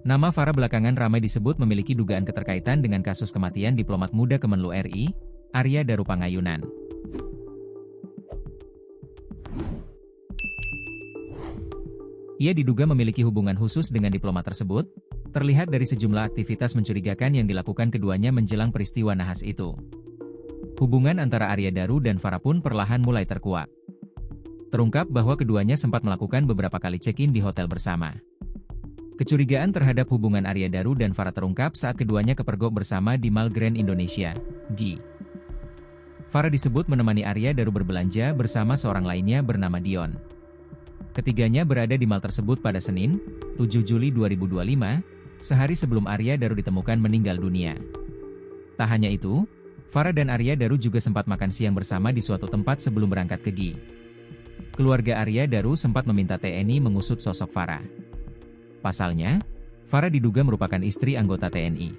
Nama Farah belakangan ramai disebut memiliki dugaan keterkaitan dengan kasus kematian diplomat muda Kemenlu RI, Arya Daru Pangayunan. Ia diduga memiliki hubungan khusus dengan diplomat tersebut, terlihat dari sejumlah aktivitas mencurigakan yang dilakukan keduanya menjelang peristiwa nahas itu. Hubungan antara Arya Daru dan Farah pun perlahan mulai terkuak. Terungkap bahwa keduanya sempat melakukan beberapa kali check-in di hotel bersama. Kecurigaan terhadap hubungan Arya Daru dan Farah terungkap saat keduanya kepergok bersama di Mall Grand Indonesia, GI. Farah disebut menemani Arya Daru berbelanja bersama seorang lainnya bernama Dion. Ketiganya berada di mall tersebut pada Senin, 7 Juli 2025, sehari sebelum Arya Daru ditemukan meninggal dunia. Tak hanya itu, Farah dan Arya Daru juga sempat makan siang bersama di suatu tempat sebelum berangkat ke GI. Keluarga Arya Daru sempat meminta TNI mengusut sosok Farah. Pasalnya, Farah diduga merupakan istri anggota TNI.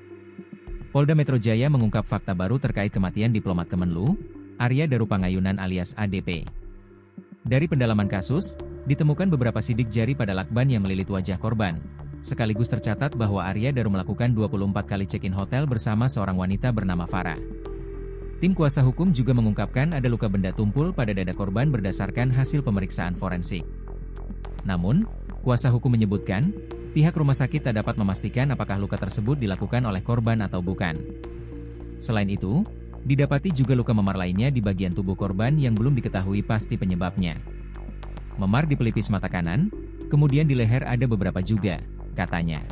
Polda Metro Jaya mengungkap fakta baru terkait kematian diplomat Kemenlu, Arya Daru Pangayunan alias ADP. Dari pendalaman kasus, ditemukan beberapa sidik jari pada lakban yang melilit wajah korban. Sekaligus tercatat bahwa Arya Daru melakukan 24 kali check-in hotel bersama seorang wanita bernama Farah. Tim kuasa hukum juga mengungkapkan ada luka benda tumpul pada dada korban berdasarkan hasil pemeriksaan forensik. Namun, kuasa hukum menyebutkan, pihak rumah sakit tak dapat memastikan apakah luka tersebut dilakukan oleh korban atau bukan. Selain itu, didapati juga luka memar lainnya di bagian tubuh korban yang belum diketahui pasti penyebabnya. Memar di pelipis mata kanan, kemudian di leher ada beberapa juga, katanya.